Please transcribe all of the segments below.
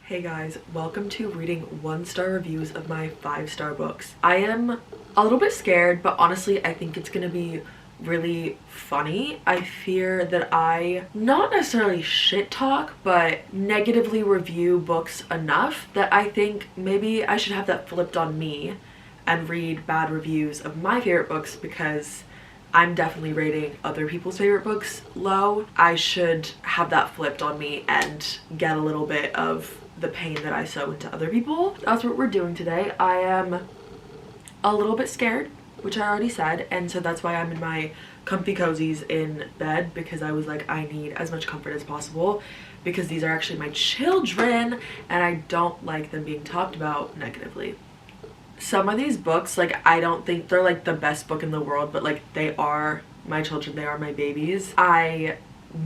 Hey guys, welcome to reading 1-star reviews of my 5-star books. I am a little bit scared, but honestly I think it's gonna be really funny. I fear that I not necessarily shit talk, but negatively review books enough that I think maybe I should have that flipped on me and read bad reviews of my favorite books, because I'm definitely rating other people's favorite books low. I should have that flipped on me and get a little bit of the pain that I sow into other people. That's what we're doing today. I am a little bit scared, which I already said, and so that's why I'm in my comfy cozies in bed, because I was like, I need as much comfort as possible because these are actually my children and I don't like them being talked about negatively. Some of these books, like, I don't think they're like the best book in the world, but like, they are my children, they are my babies. I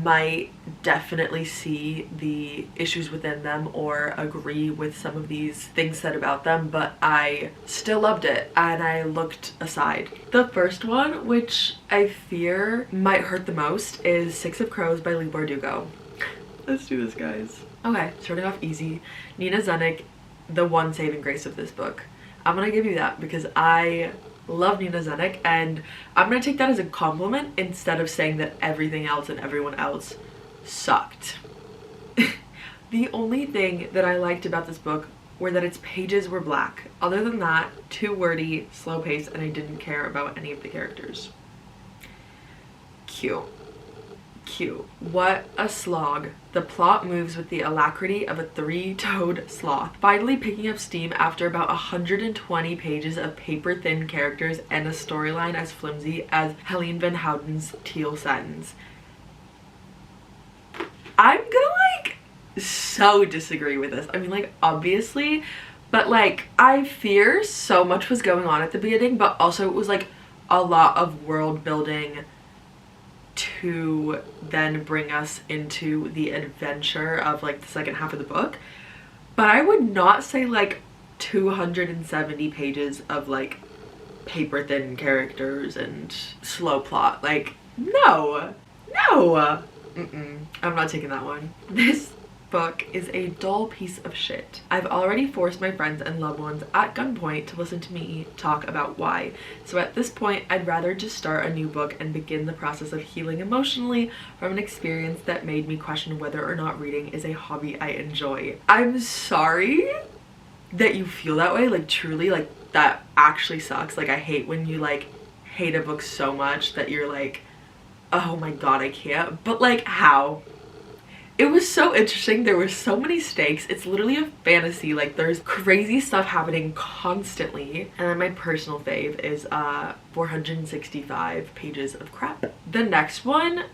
might definitely see the issues within them or agree with some of these things said about them, but I still loved it and I looked aside. The first one, which I fear might hurt the most, is Six of Crows by Leigh Bardugo. Let's do this, guys. Okay, starting off easy. Nina Zenick, the one saving grace of this book. I'm gonna give you that because I love Nina Zenick, and I'm gonna take that as a compliment instead of saying that everything else and everyone else sucked. The only thing that I liked about this book were that its pages were black. Other than that, too wordy, slow paced, and I didn't care about any of the characters. Cute. What a slog. The plot moves with the alacrity of a three-toed sloth, finally picking up steam after about 120 pages of paper-thin characters and a storyline as flimsy as Helene Van Houten's Teal Satins. I'm gonna like so disagree with this. I mean, like, obviously, but like, I fear so much was going on at the beginning, but also it was like a lot of world building to then bring us into the adventure of like the second half of the book. But I would not say like 270 pages of like paper thin characters and slow plot. Like, no. I'm not taking that one. This book is a dull piece of shit. I've already forced my friends and loved ones at gunpoint to listen to me talk about why. So at this point, I'd rather just start a new book and begin the process of healing emotionally from an experience that made me question whether or not reading is a hobby I enjoy. I'm sorry that you feel that way. Like, truly, like, that actually sucks. Like, I hate when you like hate a book so much that you're like, oh my god, I can't. But like, how? It was so interesting. There were so many stakes. It's literally a fantasy. Like, there's crazy stuff happening constantly. And then my personal fave is 465 pages of crap. The next one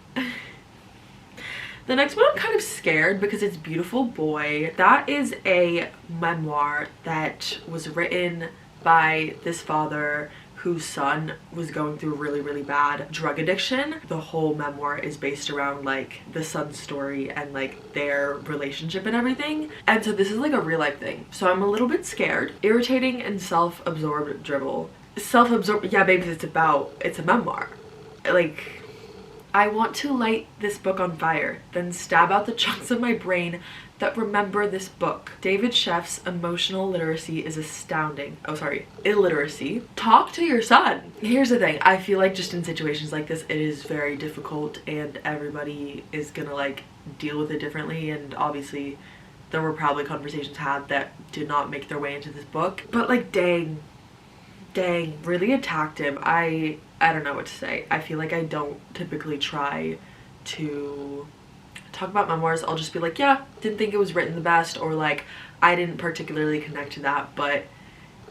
I'm kind of scared because it's Beautiful Boy. That is a memoir that was written by this father whose son was going through really bad drug addiction. The whole memoir is based around like the son's story and like their relationship and everything. And so this is like a real life thing. So I'm a little bit scared. Irritating and self-absorbed dribble. Self-absorbed, yeah baby, it's a memoir. Like, I want to light this book on fire, then stab out the chunks of my brain that remember this book. David Sheff's emotional literacy is astounding. Oh, sorry, illiteracy. Talk to your son. Here's the thing, I feel like just in situations like this, it is very difficult and everybody is gonna like deal with it differently, and obviously there were probably conversations had that did not make their way into this book. But like, dang, really attacked him. I don't know what to say. I feel like I don't typically try to talk about memoirs. I'll just be like, yeah, didn't think it was written the best, or like, I didn't particularly connect to that, but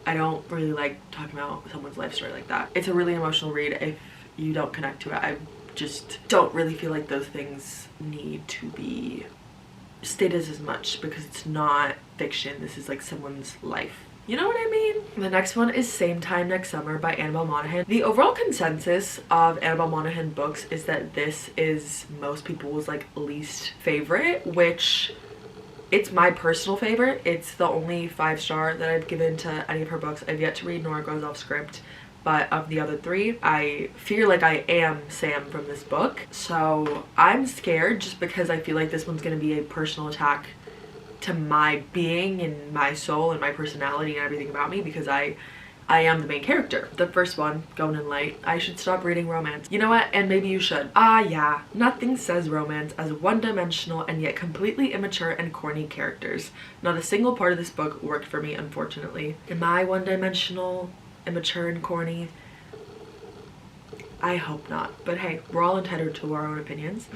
I don't really like talking about someone's life story like that. It's a really emotional read. If you don't connect to it, I just don't really feel like those things need to be stated as much, because it's not fiction. This is like someone's life. You know what I mean? The next one is Same Time Next Summer by Annabelle Monaghan. The overall consensus of Annabelle Monaghan books is that this is most people's like least favorite, which it's my personal favorite. It's the only 5-star that I've given to any of her books. I've yet to read Nora Goes Off Script, but of the other 3, I feel like I am Sam from this book. So I'm scared just because I feel like this one's gonna be a personal attack to my being and my soul and my personality and everything about me, because I am the main character. The first one, Going in Light. I should stop reading romance. You know what? And maybe you should. Yeah. Nothing says romance as one-dimensional and yet completely immature and corny characters. Not a single part of this book worked for me, unfortunately. Am I one-dimensional, immature, and corny? I hope not. But hey, we're all entitled to our own opinions.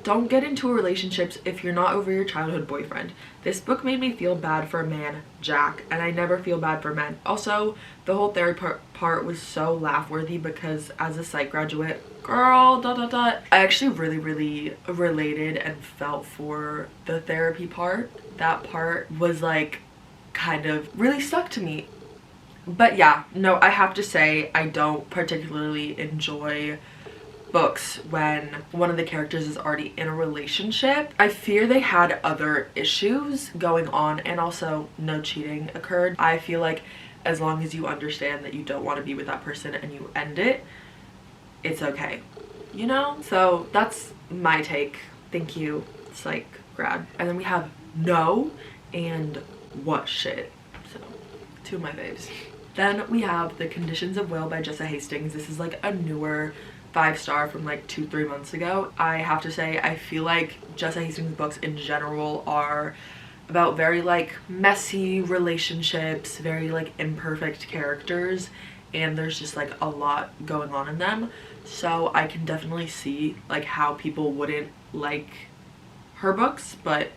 Don't get into relationships if you're not over your childhood boyfriend. This book made me feel bad for a man, Jack, and I never feel bad for men. Also, the whole therapy part was so laugh-worthy because as a psych graduate, girl, I actually really related and felt for the therapy part. That part was like kind of really stuck to me. But yeah, no, I have to say I don't particularly enjoy books when one of the characters is already in a relationship. I fear they had other issues going on, and also no cheating occurred. I feel like as long as you understand that you don't want to be with that person and you end it, it's okay, you know? So that's my take. Thank you, psych grad. And then we have No and What Shit. So, two of my faves. Then we have The Conditions of Will by Jessa Hastings. This is like a newer 5-star from like 2-3 months ago. I have to say, I feel like Jessa Hastings books in general are about very like messy relationships, very like imperfect characters, and there's just like a lot going on in them. So I can definitely see like how people wouldn't like her books, but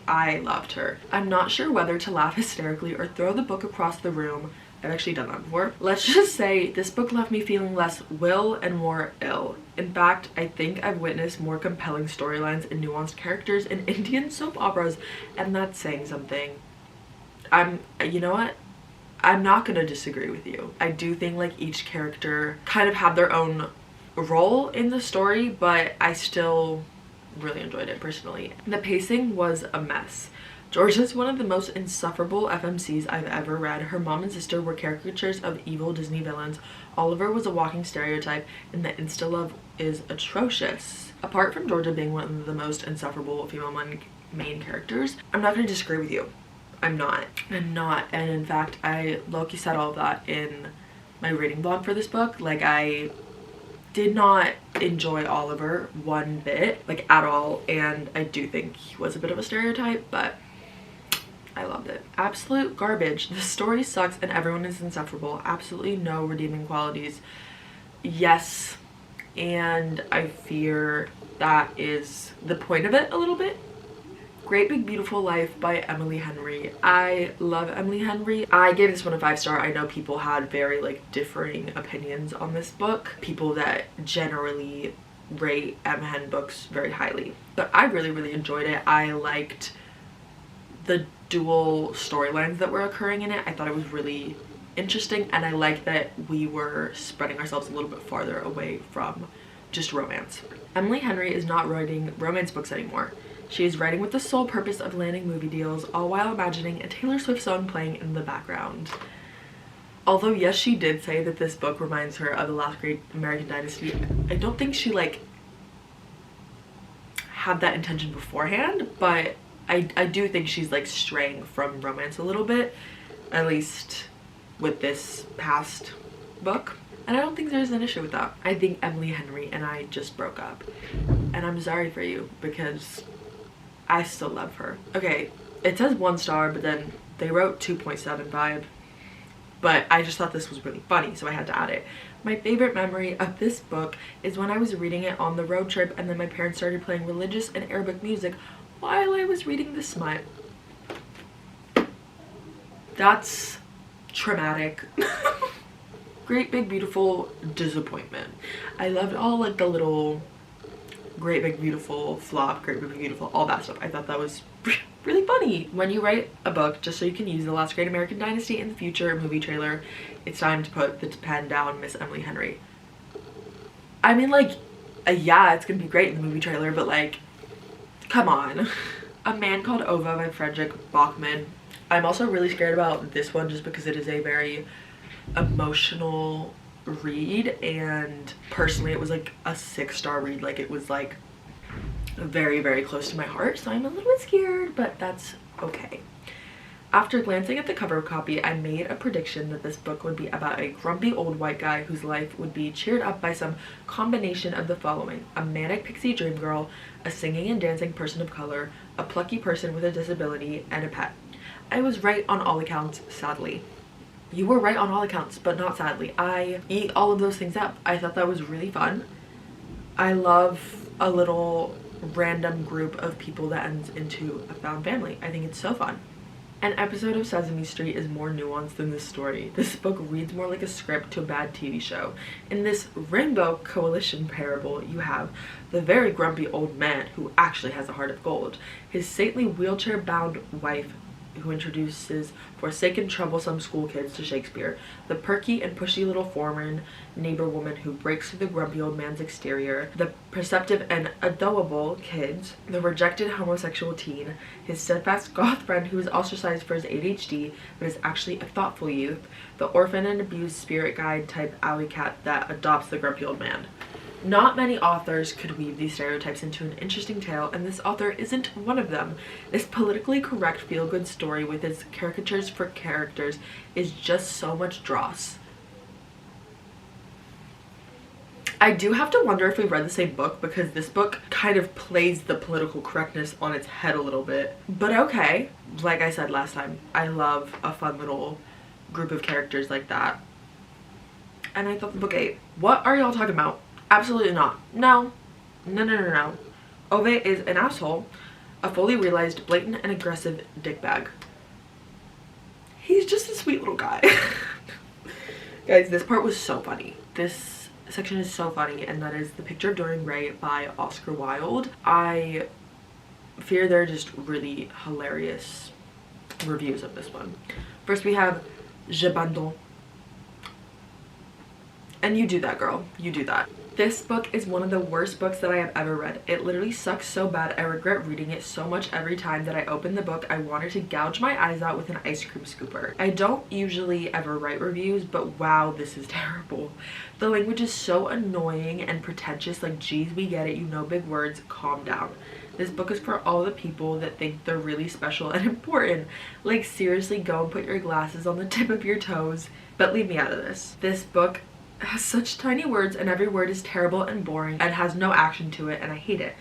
I loved her. I'm not sure whether to laugh hysterically or throw the book across the room. I've actually done that before. Let's just say this book left me feeling less will and more ill. In fact, I think I've witnessed more compelling storylines and nuanced characters in Indian soap operas, and that's saying something. You know what? I'm not gonna disagree with you. I do think like each character kind of had their own role in the story, but I still really enjoyed it personally. The pacing was a mess. Georgia's one of the most insufferable FMCs I've ever read. Her mom and sister were caricatures of evil Disney villains. Oliver was a walking stereotype, and the insta love is atrocious. Apart from Georgia being one of the most insufferable female main characters, I'm not going to disagree with you. I'm not. And in fact, I low-key said all of that in my reading blog for this book. Like, I did not enjoy Oliver one bit, like at all, and I do think he was a bit of a stereotype, but I loved it. Absolute garbage. The story sucks and everyone is insufferable. Absolutely no redeeming qualities. Yes, and I fear that is the point of it a little bit. Great Big Beautiful Life by Emily Henry. I love Emily Henry. I gave this one a 5-star. I know people had very like differing opinions on this book. People that generally rate Em Hen books very highly. But I really enjoyed it. I liked the dual storylines that were occurring in it. I thought it was really interesting, and I like that we were spreading ourselves a little bit farther away from just romance. Emily Henry is not writing romance books anymore. She is writing with the sole purpose of landing movie deals, all while imagining a Taylor Swift song playing in the background. Although yes, she did say that this book reminds her of the last great American Dynasty, I don't think she like had that intention beforehand, but I do think she's like straying from romance a little bit, at least with this past book. And I don't think there's an issue with that. I think Emily Henry and I just broke up, and I'm sorry for you because I still love her. Okay, it says 1 star, but then they wrote 2.75, but I just thought this was really funny, so I had to add it. My favorite memory of this book is when I was reading it on the road trip, and then my parents started playing religious and Arabic music while I was reading the smut. That's traumatic. Great Big Beautiful Disappointment. I loved all like the little Great Big Beautiful flop, Great Big Beautiful, all that stuff. I thought that was really funny. When you write a book just so you can use the last great American Dynasty in the future movie trailer, it's time to put the pen down, Miss Emily Henry. I mean, like, yeah, it's gonna be great in the movie trailer, but like, come on. A Man Called Ova by Frederick Bachman. I'm also really scared about this one just because it is a very emotional read, and personally it was like a 6-star read. Like, it was like very, very close to my heart, so I'm a little bit scared, but that's okay. After glancing at the cover copy, I made a prediction that this book would be about a grumpy old white guy whose life would be cheered up by some combination of the following: a manic pixie dream girl, a singing and dancing person of color, a plucky person with a disability, and a pet. I was right on all accounts, sadly. You were right on all accounts, but not sadly. I eat all of those things up. I thought that was really fun. I love a little random group of people that ends into a found family. I think it's so fun. An episode of Sesame Street is more nuanced than this story. This book reads more like a script to a bad TV show. In this Rainbow Coalition parable, you have the very grumpy old man who actually has a heart of gold, his saintly wheelchair-bound wife who introduces forsaken, troublesome school kids to Shakespeare, the perky and pushy little foreign neighbor woman who breaks through the grumpy old man's exterior, the perceptive and adorable kids, the rejected homosexual teen, his steadfast goth friend who is ostracized for his ADHD but is actually a thoughtful youth, the orphan and abused spirit guide type alley cat that adopts the grumpy old man. Not many authors could weave these stereotypes into an interesting tale, and this author isn't one of them. This politically correct feel-good story with its caricatures for characters is just so much dross. I do have to wonder if we read the same book, because this book kind of plays the political correctness on its head a little bit. But okay, like I said last time, I love a fun little group of characters like that. And I thought the book ate. What are y'all talking about? Absolutely not. No. No, no, no, no. Ove is an asshole, a fully realized, blatant, and aggressive dickbag. He's just a sweet little guy. Guys, this part was so funny. This section is so funny, and that is The Picture of Dorian Gray by Oscar Wilde. I fear they're just really hilarious reviews of this one. First we have J'abandonne. And you do that, girl. You do that. This book is one of the worst books that I have ever read. It literally sucks so bad. I regret reading it so much every time that I open the book. I wanted to gouge my eyes out with an ice cream scooper. I don't usually ever write reviews, but wow, this is terrible. The language is so annoying and pretentious. Like, geez, we get it. You know big words. Calm down. This book is for all the people that think they're really special and important. Like, seriously, go and put your glasses on the tip of your toes. But leave me out of this. This book has such tiny words, and every word is terrible and boring and has no action to it, and I hate it.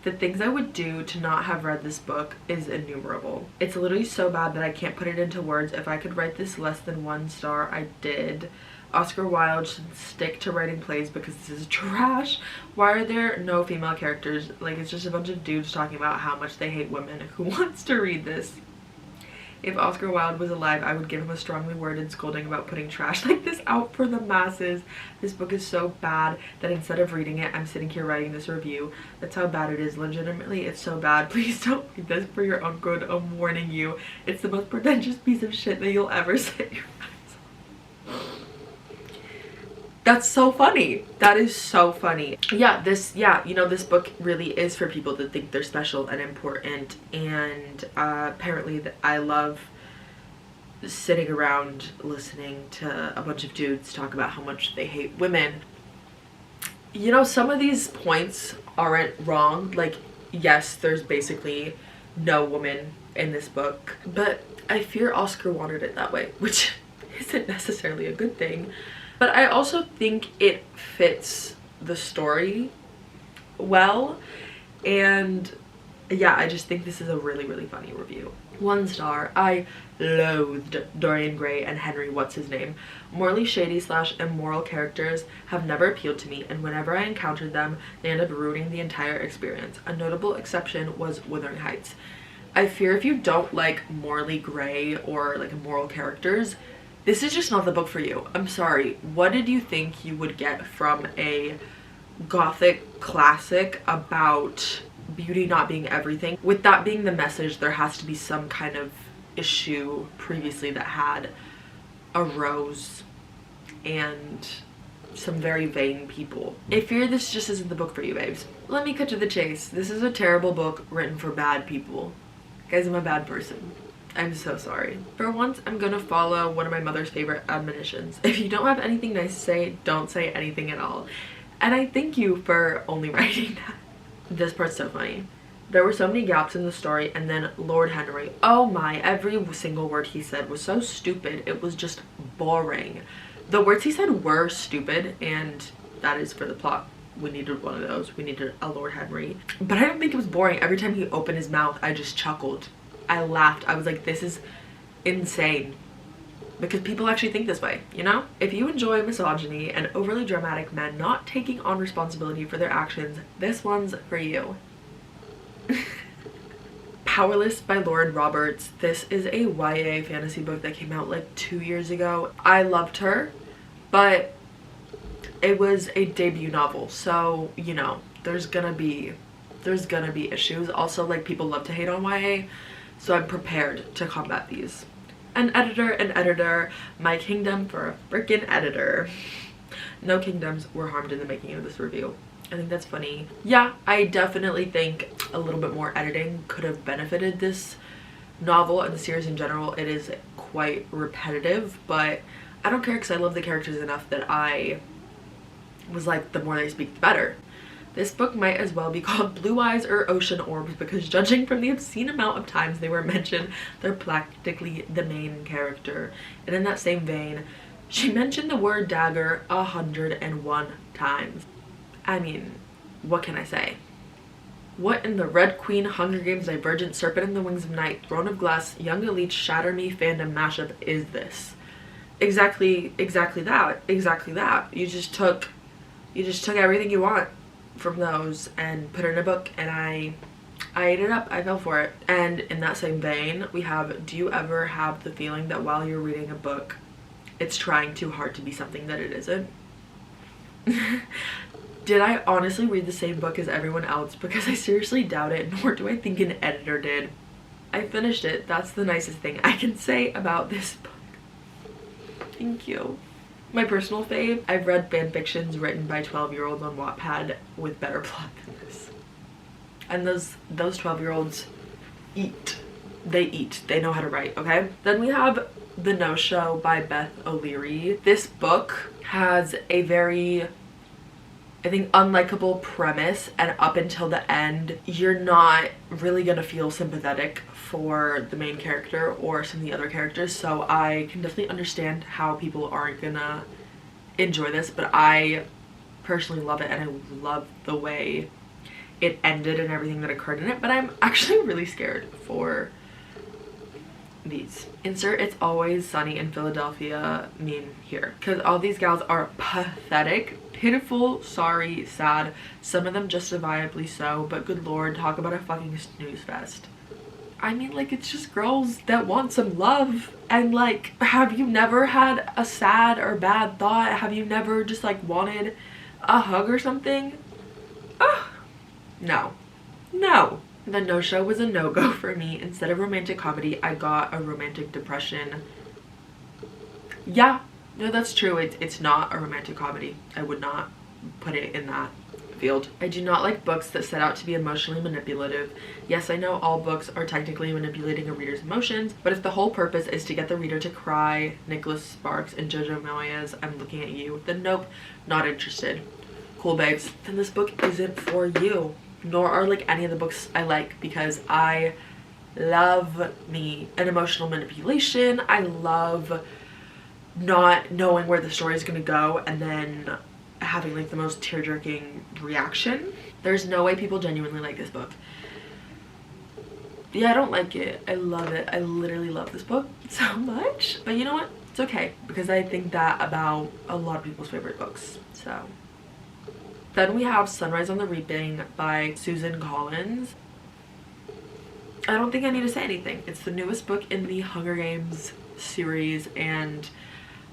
The things I would do to not have read this book is innumerable. It's literally so bad that I can't put it into words. If I could write this less than 1 star, I did. Oscar Wilde should stick to writing plays because this is trash. Why are there no female characters? Like, it's just a bunch of dudes talking about how much they hate women. Who wants to read this? If Oscar Wilde was alive, I would give him a strongly worded scolding about putting trash like this out for the masses. This book is so bad that instead of reading it, I'm sitting here writing this review. That's how bad it is. Legitimately, it's so bad. Please don't read this for your own good. I'm warning you. It's the most pretentious piece of shit that you'll ever set your eyes on. That's so funny. That is so funny. Yeah, you know, this book really is for people that think they're special and important, and apparently I love sitting around listening to a bunch of dudes talk about how much they hate women. You know, some of these points aren't wrong. Like, yes, there's basically no woman in this book, but I fear Oscar wanted it that way, which isn't necessarily a good thing. But I also think it fits the story well, and yeah, I just think this is a really, really funny review. 1 star. I loathed Dorian Gray and Henry what's-his-name. Morally shady / immoral characters have never appealed to me, and whenever I encountered them, they end up ruining the entire experience. A notable exception was Wuthering Heights. I fear if you don't like morally gray or like immoral characters, this is just not the book for you. I'm sorry. What did you think you would get from a gothic classic about beauty not being everything? With that being the message, there has to be some kind of issue previously that had a rose and some very vain people. I fear this just isn't the book for you, babes. Let me cut to the chase. This is a terrible book written for bad people. Guys, I'm a bad person. I'm so sorry. For once, I'm gonna follow one of my mother's favorite admonitions. If you don't have anything nice to say, don't say anything at all. And I thank you for only writing that. This part's so funny. There were so many gaps in the story, and then Lord Henry, oh my, every single word he said was so stupid. It was just boring. The words he said were stupid, and that is for the plot. We needed one of those. We needed a Lord Henry. But I don't think it was boring. Every time he opened his mouth, I just chuckled. I laughed. I was like, this is insane. Because people actually think this way, you know? If you enjoy misogyny and overly dramatic men not taking on responsibility for their actions, this one's for you. Powerless by Lauren Roberts. This is a YA fantasy book that came out like 2 years ago. I loved her, but it was a debut novel, so you know there's gonna be issues. Also, like, people love to hate on YA, so I'm prepared to combat these. An editor, my kingdom for a freaking editor. No kingdoms were harmed in the making of this review. I think that's funny. Yeah, I definitely think a little bit more editing could have benefited this novel and the series in general. It is quite repetitive, but I don't care because I love the characters enough that I was like, the more they speak, the better. This book might as well be called Blue Eyes or Ocean Orbs, because judging from the obscene amount of times they were mentioned, they're practically the main character. And in that same vein, she mentioned the word dagger 101 times. I mean, what can I say? What in the Red Queen, Hunger Games, Divergent, Serpent in the Wings of Night, Throne of Glass, Young Elite, Shatter Me fandom mashup is this? Exactly that. You just took everything you want from those and put it in a book, and I ate it up. I fell for it. And in that same vein, we have, do you ever have the feeling that while you're reading a book, it's trying too hard to be something that it isn't? Did I honestly read the same book as everyone else? Because I seriously doubt it, nor do I think an editor did. I finished it. That's the nicest thing I can say about this book. Thank you. My personal fave, I've read fan fictions written by 12-year-olds on Wattpad with better plot than this. And those 12-year-olds eat. They know how to write, okay? Then we have The No-Show by Beth O'Leary. This book has a very, I think, unlikable premise, and up until the end, you're not really gonna feel sympathetic for the main character or some of the other characters, so I can definitely understand how people aren't gonna enjoy this, but I personally love it, and I love the way it ended and everything that occurred in it. But I'm actually really scared for these. Insert It's Always Sunny in Philadelphia meme here, because all these gals are pathetic, pitiful, sorry, sad, some of them justifiably so, but good lord, talk about a fucking snooze fest. I mean, like, it's just girls that want some love, and like, have you never had a sad or bad thought? Have you never just like wanted a hug or something? Ugh. No. The No-Show was a no-go for me. Instead of romantic comedy, I got a romantic depression. Yeah, no, that's true. It's not a romantic comedy. I would not put it in that field. I do not like books that set out to be emotionally manipulative. Yes, I know all books are technically manipulating a reader's emotions, but if the whole purpose is to get the reader to cry, Nicholas Sparks and Jojo Moyes, I'm looking at you, then nope, not interested. Cool babes, then this book isn't for you. Nor are like any of the books I like, because I love me an emotional manipulation. I love not knowing where the story is going to go and then having like the most tear-jerking reaction. There's no way people genuinely like this book. Yeah, I don't like it. I love it. I literally love this book so much. But you know what? It's okay, because I think that about a lot of people's favorite books. So then we have Sunrise on the Reaping by Susan Collins. I don't think I need to say anything. It's the newest book in the Hunger Games series, and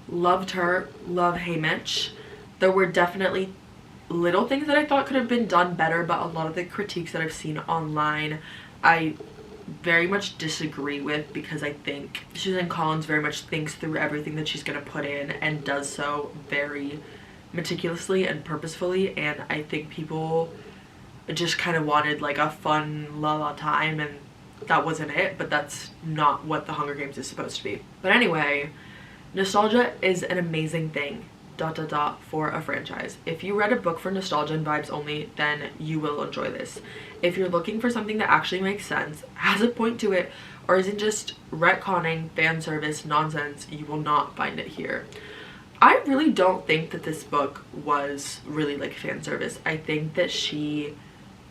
loved her, love Haymitch. There were definitely little things that I thought could have been done better, but a lot of the critiques that I've seen online, I very much disagree with, because I think Susan Collins very much thinks through everything that she's going to put in, and does so very meticulously and purposefully, and I think people just kind of wanted like a fun la time, and that wasn't it. But that's not what the Hunger Games is supposed to be. But anyway, nostalgia is an amazing thing. for a franchise. If you read a book for nostalgia and vibes only, then you will enjoy this. If you're looking for something that actually makes sense, has a point to it, or isn't just retconning fan service nonsense, you will not find it here. I really don't think that this book was really like fan service. I think that she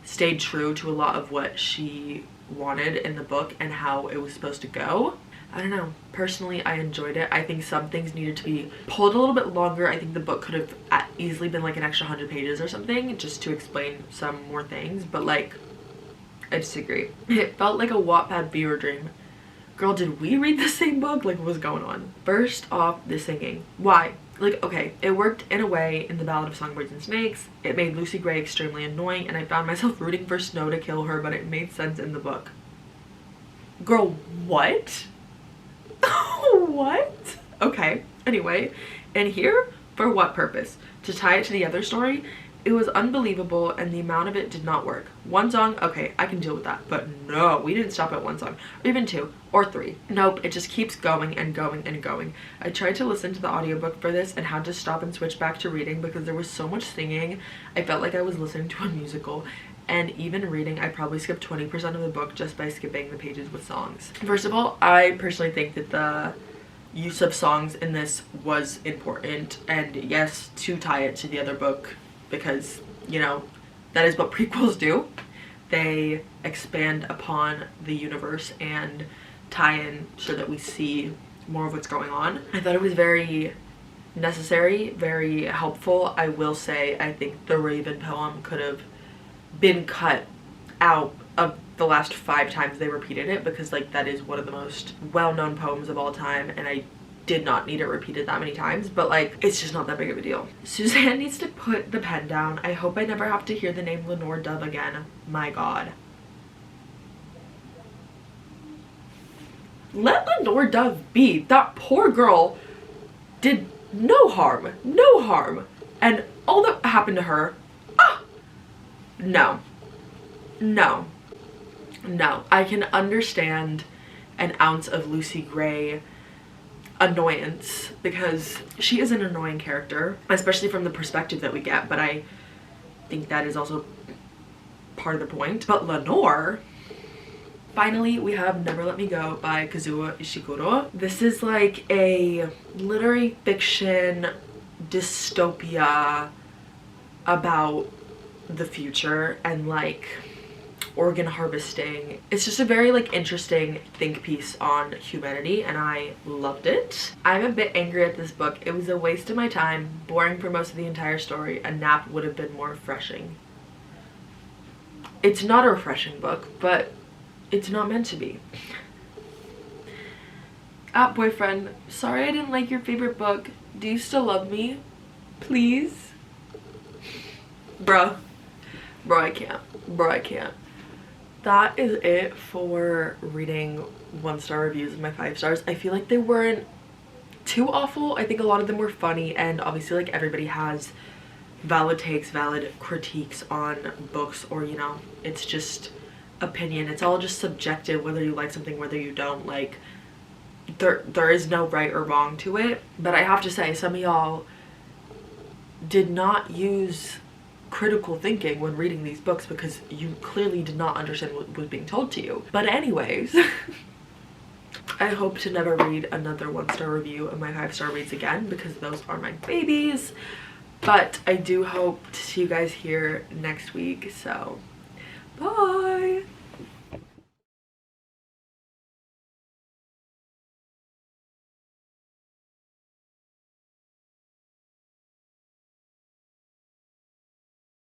stayed true to a lot of what she wanted in the book and how it was supposed to go. I don't know. Personally, I enjoyed it. I think some things needed to be pulled a little bit longer. I think the book could have easily been like an extra 100 pages or something just to explain some more things. But like, I disagree. It felt like a Wattpad fever dream. Girl, did we read the same book? Like, what was going on? First off, the singing. Why? Like, okay, it worked in a way in The Ballad of Songbirds and Snakes. It made Lucy Gray extremely annoying, and I found myself rooting for Snow to kill her, but it made sense in the book. Girl, what? What? Okay, anyway, and here, for what purpose? To tie it to the other story? It was unbelievable, and the amount of it did not work. One song, okay, I can deal with that, but no, we didn't stop at one song, or even two, or three. Nope, it just keeps going and going and going. I tried to listen to the audiobook for this and had to stop and switch back to reading because there was so much singing. I felt like I was listening to a musical, and even reading, I probably skipped 20% of the book just by skipping the pages with songs. First of all, I personally think that the use of songs in this was important, and yes, to tie it to the other book, because, you know, that is what prequels do. They expand upon the universe and tie in so that we see more of what's going on. I thought it was very necessary, very helpful. I will say, I think the Raven poem could have been cut out of the last 5 times they repeated it, because like that is one of the most well-known poems of all time, and I did not need it repeated that many times, but like it's just not that big of a deal. Suzanne needs to put the pen down. I hope I never have to hear the name Lenore Dove again. My god. Let Lenore Dove be. That poor girl did no harm. No harm. And all that happened to her, no. No. No. I can understand an ounce of Lucy Gray annoyance because she is an annoying character, especially from the perspective that we get, but I think that is also part of the point. But Lenore, finally we have Never Let Me Go by Kazuo Ishiguro. This is like a literary fiction dystopia about the future and like organ harvesting. It's just a very like interesting think piece on humanity, and I loved it. I'm a bit angry at this book. It was a waste of my time, boring for most of the entire story. A nap would have been more refreshing. It's not a refreshing book, but it's not meant to be. Boyfriend, sorry I didn't like your favorite book. Do you still love me? Please? Bro, I can't. That is it for reading 1-star reviews of my 5 stars. I feel like they weren't too awful. I think a lot of them were funny, and obviously like everybody has valid takes, valid critiques on books, or you know, it's just opinion. It's all just subjective, whether you like something, whether you don't. Like there is no right or wrong to it. But I have to say, some of y'all did not use critical thinking when reading these books because you clearly did not understand what was being told to you. But anyways, I hope to never read another 1-star review of my 5-star reads again, because those are my babies. But I do hope to see you guys here next week, so bye.